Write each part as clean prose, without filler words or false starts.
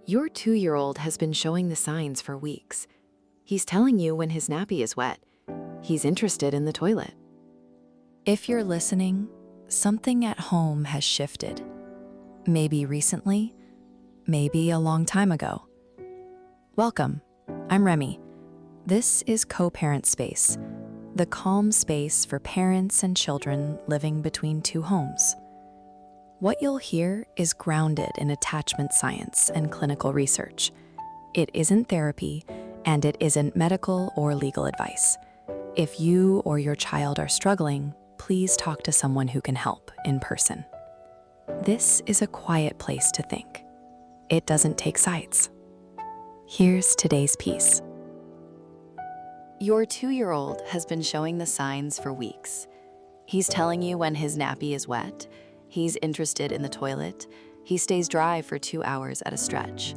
Your 2-year-old has been showing the signs for weeks. He's telling you when his nappy is wet. He's interested in the toilet. If you're listening, something at home has shifted. Maybe recently, maybe a long time ago. Welcome, I'm Remy. This is CoParentSpace, the calm space for parents and children living between two homes. What you'll hear is grounded in attachment science and clinical research. It isn't therapy, and it isn't medical or legal advice. If you or your child are struggling, please talk to someone who can help in person. This is a quiet place to think. It doesn't take sides. Here's today's piece. Your 2-year-old has been showing the signs for weeks. He's telling you when his nappy is wet. He's interested in the toilet. He stays dry for 2 hours at a stretch.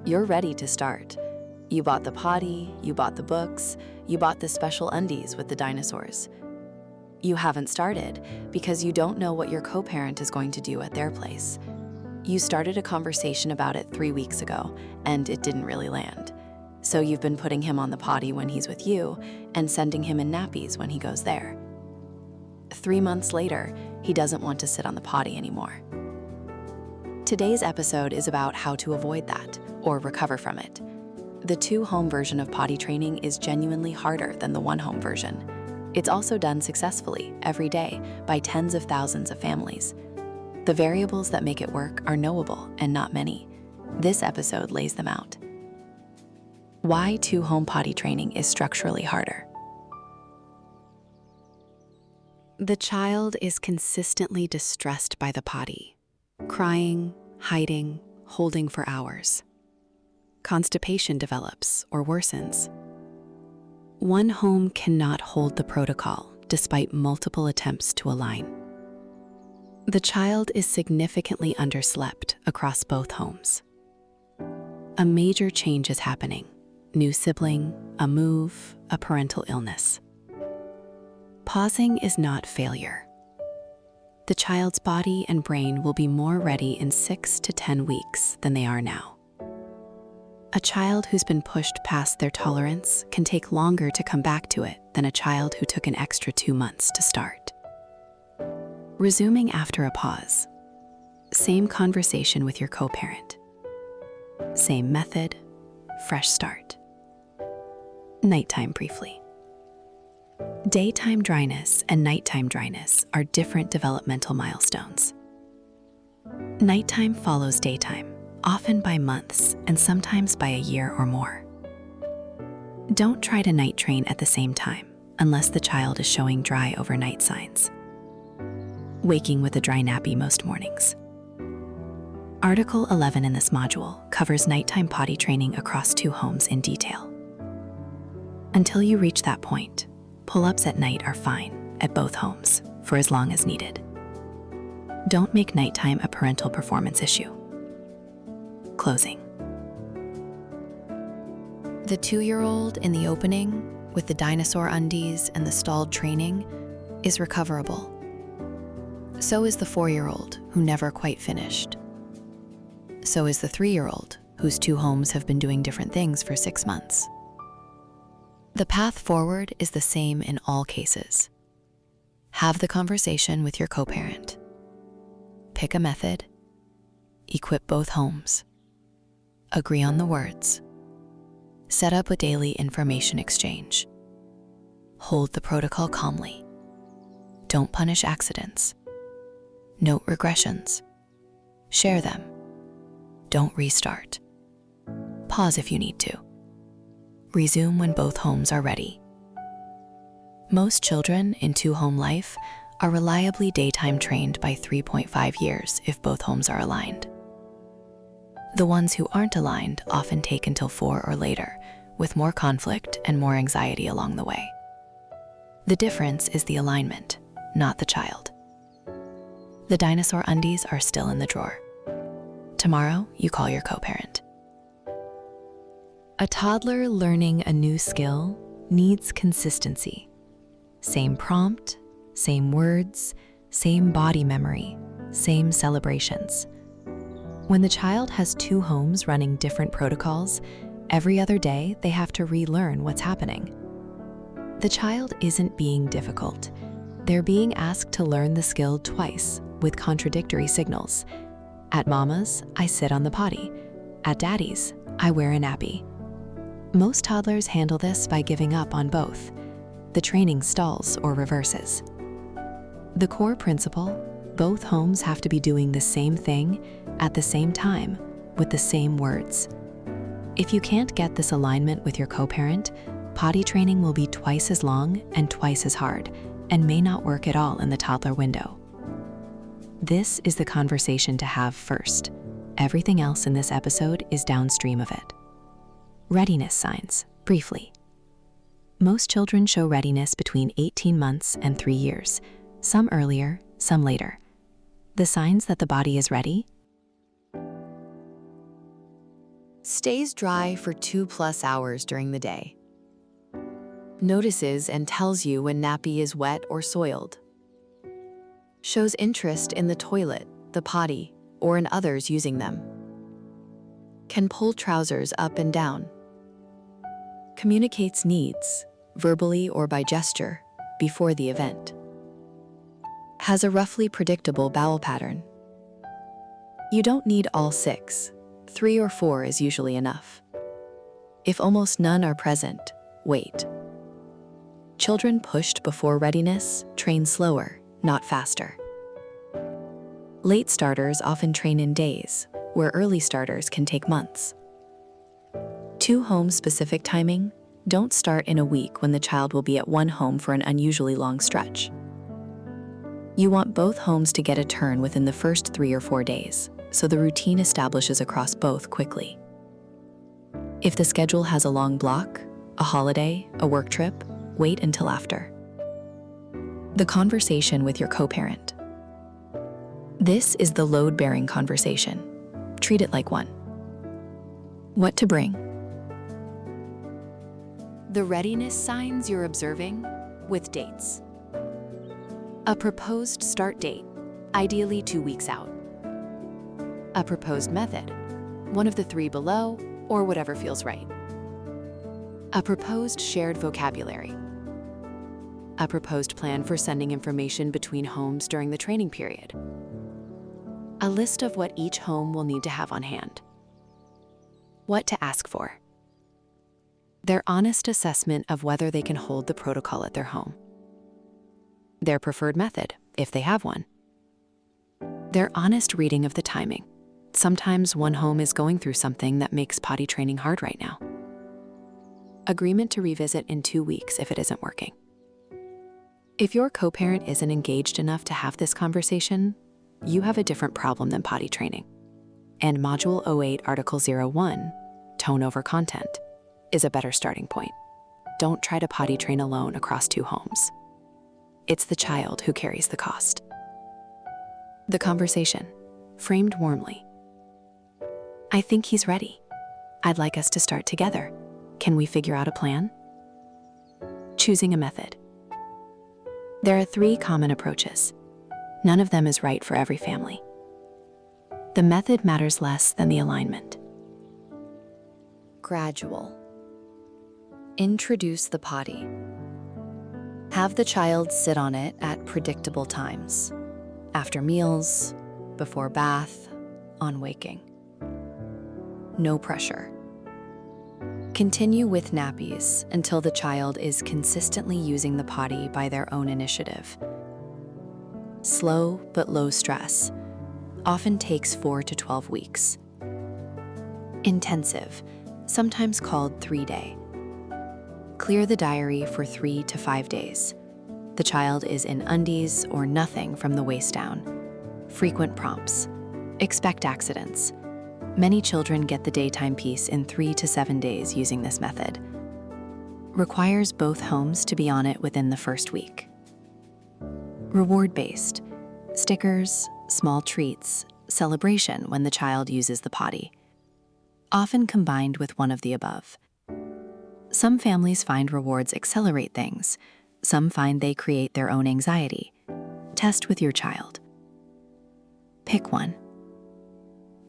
You're ready to start. You bought the potty, you bought the books, you bought the special undies with the dinosaurs. You haven't started because you don't know what your co-parent is going to do at their place. You started a conversation about it 3 weeks ago, and it didn't really land. So you've been putting him on the potty when he's with you and sending him in nappies when he goes there. 3 months later, he doesn't want to sit on the potty anymore. Today's episode is about how to avoid that or recover from it. The 2-home version of potty training is genuinely harder than the 1-home version. It's also done successfully every day by tens of thousands of families. The variables that make it work are knowable and not many. This episode lays them out. Why 2-home potty training is structurally harder. The child is consistently distressed by the potty, crying, hiding, holding for hours. Constipation develops or worsens. One home cannot hold the protocol despite multiple attempts to align. The child is significantly underslept across both homes. A major change is happening. New sibling, a move, a parental illness. Pausing is not failure. The child's body and brain will be more ready in 6 to 10 weeks than they are now. A child who's been pushed past their tolerance can take longer to come back to it than a child who took an extra 2 months to start. Resuming after a pause. Same conversation with your co-parent. Same method, fresh start. Nighttime briefly. Daytime dryness and nighttime dryness are different developmental milestones. Nighttime follows daytime, often by months and sometimes by a year or more. Don't try to night train at the same time unless the child is showing dry overnight signs. Waking with a dry nappy most mornings. Article 11 in this module covers nighttime potty training across 2 homes in detail. Until you reach that point, pull-ups at night are fine at both homes for as long as needed. Don't make nighttime a parental performance issue. Closing. The 2-year-old in the opening, with the dinosaur undies and the stalled training, is recoverable. So is the 4-year-old who never quite finished. So is the 3-year-old whose 2 homes have been doing different things for 6 months. The path forward is the same in all cases. Have the conversation with your co-parent. Pick a method. Equip both homes. Agree on the words. Set up a daily information exchange. Hold the protocol calmly. Don't punish accidents. Note regressions. Share them. Don't restart. Pause if you need to. Resume when both homes are ready. Most children in 2-home life are reliably daytime trained by 3.5 years if both homes are aligned. The ones who aren't aligned often take until 4 or later, with more conflict and more anxiety along the way. The difference is the alignment, not the child. The dinosaur undies are still in the drawer. Tomorrow, you call your co-parent. A toddler learning a new skill needs consistency. Same prompt, same words, same body memory, same celebrations. When the child has two homes running different protocols, every other day they have to relearn what's happening. The child isn't being difficult. They're being asked to learn the skill twice with contradictory signals. At mama's, I sit on the potty. At daddy's, I wear a nappy. Most toddlers handle this by giving up on both. The training stalls or reverses. The core principle, both homes have to be doing the same thing at the same time with the same words. If you can't get this alignment with your co-parent, potty training will be twice as long and twice as hard and may not work at all in the toddler window. This is the conversation to have first. Everything else in this episode is downstream of it. Readiness signs, briefly. Most children show readiness between 18 months and 3 years, some earlier, some later. The signs that the body is ready: stays dry for 2+ hours during the day. Notices and tells you when nappy is wet or soiled. Shows interest in the toilet, the potty, or in others using them. Can pull trousers up and down. Communicates needs, verbally or by gesture, before the event. Has a roughly predictable bowel pattern. You don't need all 6. 3 or 4 is usually enough. If almost none are present, wait. Children pushed before readiness train slower, not faster. Late starters often train in days, where early starters can take months. 2 home-specific timing: don't start in a week when the child will be at one home for an unusually long stretch. You want both homes to get a turn within the first 3 or 4 days, so the routine establishes across both quickly. If the schedule has a long block, a holiday, a work trip, wait until after. The conversation with your co-parent. This is the load-bearing conversation. Treat it like one. What to bring. The readiness signs you're observing with dates. A proposed start date, ideally 2 weeks out. A proposed method, one of the 3 below, or whatever feels right. A proposed shared vocabulary. A proposed plan for sending information between homes during the training period. A list of what each home will need to have on hand. What to ask for. Their honest assessment of whether they can hold the protocol at their home. Their preferred method, if they have one. Their honest reading of the timing. Sometimes one home is going through something that makes potty training hard right now. Agreement to revisit in 2 weeks if it isn't working. If your co-parent isn't engaged enough to have this conversation, you have a different problem than potty training. And Module 08, Article 01, Tone over Content, is a better starting point. Don't try to potty train alone across 2 homes. It's the child who carries the cost. The conversation, framed warmly. I think he's ready. I'd like us to start together. Can we figure out a plan? Choosing a method. There are 3 common approaches. None of them is right for every family. The method matters less than the alignment. Gradual. Introduce the potty. Have the child sit on it at predictable times. After meals, before bath, on waking. No pressure. Continue with nappies until the child is consistently using the potty by their own initiative. Slow but low stress. Often takes 4 to 12 weeks. Intensive, sometimes called 3-day. Clear the diary for 3 to 5 days. The child is in undies or nothing from the waist down. Frequent prompts. Expect accidents. Many children get the daytime piece in 3 to 7 days using this method. Requires both homes to be on it within the first week. Reward-based. Stickers, small treats, celebration when the child uses the potty. Often combined with one of the above. Some families find rewards accelerate things. Some find they create their own anxiety. Test with your child. Pick one.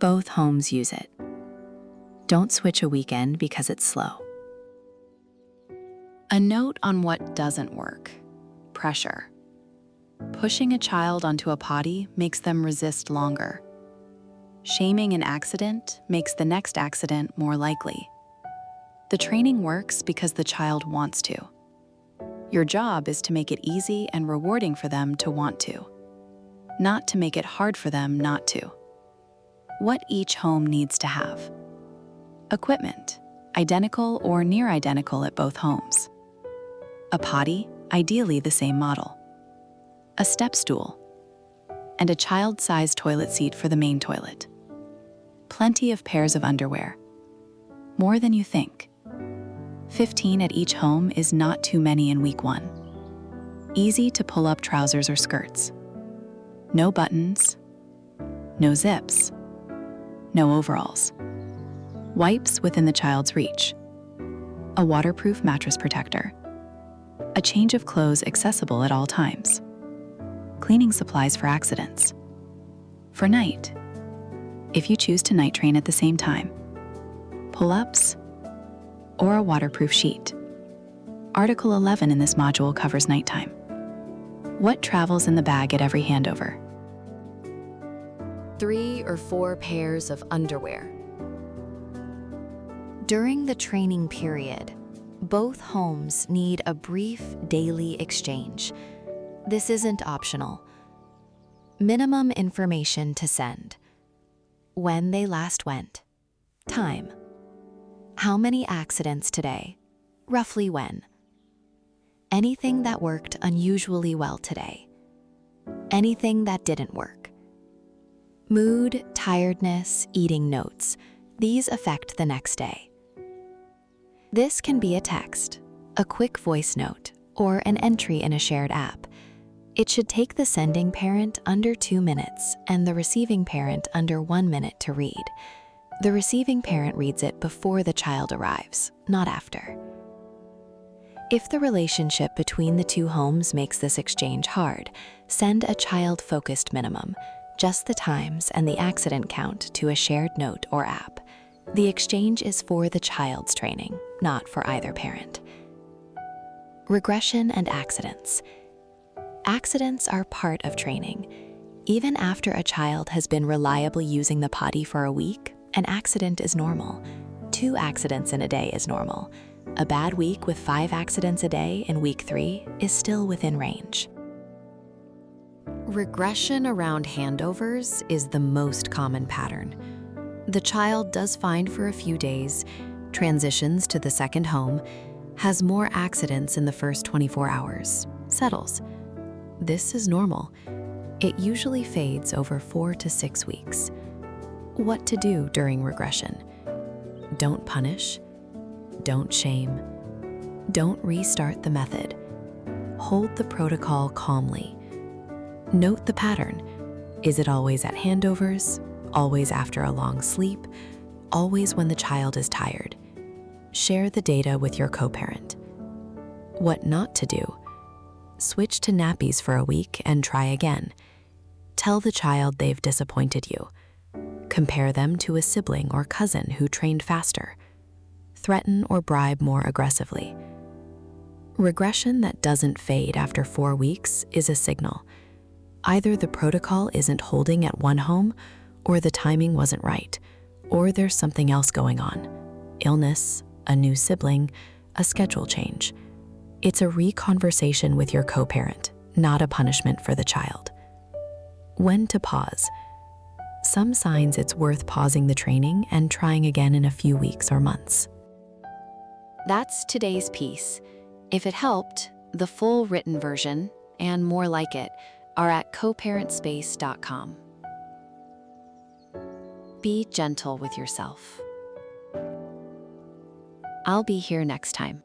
Both homes use it. Don't switch a weekend because it's slow. A note on what doesn't work: pressure. Pushing a child onto a potty makes them resist longer. Shaming an accident makes the next accident more likely. The training works because the child wants to. Your job is to make it easy and rewarding for them to want to, not to make it hard for them not to. What each home needs to have: equipment, identical or near identical at both homes. A potty, ideally the same model. A step stool. And a child-sized toilet seat for the main toilet. Plenty of pairs of underwear. More than you think. 15 at each home is not too many in week 1. Easy to pull up trousers or skirts. No buttons. No zips. No overalls. Wipes within the child's reach. A waterproof mattress protector. A change of clothes accessible at all times. Cleaning supplies for accidents. For night, if you choose to night train at the same time. Pull-ups, or a waterproof sheet. Article 11 in this module covers nighttime. What travels in the bag at every handover? 3 or 4 pairs of underwear. During the training period, both homes need a brief daily exchange. This isn't optional. Minimum information to send: when they last went, time, how many accidents today, roughly when, anything that worked unusually well today, anything that didn't work, mood, tiredness, eating notes. These affect the next day. This can be a text, a quick voice note, or an entry in a shared app. It should take the sending parent under 2 minutes and the receiving parent under 1 minute to read. The receiving parent reads it before the child arrives, not after. If the relationship between the 2 homes makes this exchange hard, send a child-focused minimum, just the times and the accident count, to a shared note or app. The exchange is for the child's training, not for either parent. Regression and accidents. Accidents are part of training. Even after a child has been reliably using the potty for a week, an accident is normal. 2 accidents in a day is normal. A bad week with 5 accidents a day in week 3 is still within range. Regression around handovers is the most common pattern. The child does fine for a few days, transitions to the second home, has more accidents in the first 24 hours, settles. This is normal. It usually fades over 4 to 6 weeks. What to do during regression? Don't punish. Don't shame. Don't restart the method. Hold the protocol calmly. Note the pattern. Is it always at handovers? Always after a long sleep? Always when the child is tired? Share the data with your co-parent. What not to do? Switch to nappies for a week and try again. Tell the child they've disappointed you. Compare them to a sibling or cousin who trained faster. Threaten or bribe more aggressively. Regression that doesn't fade after 4 weeks is a signal. Either the protocol isn't holding at one home, or the timing wasn't right, or there's something else going on. Illness, a new sibling, a schedule change. It's a re-conversation with your co-parent, not a punishment for the child. When to pause. Some signs it's worth pausing the training and trying again in a few weeks or months. That's today's piece. If it helped, the full written version, and more like it, are at CoParentSpace.com. Be gentle with yourself. I'll be here next time.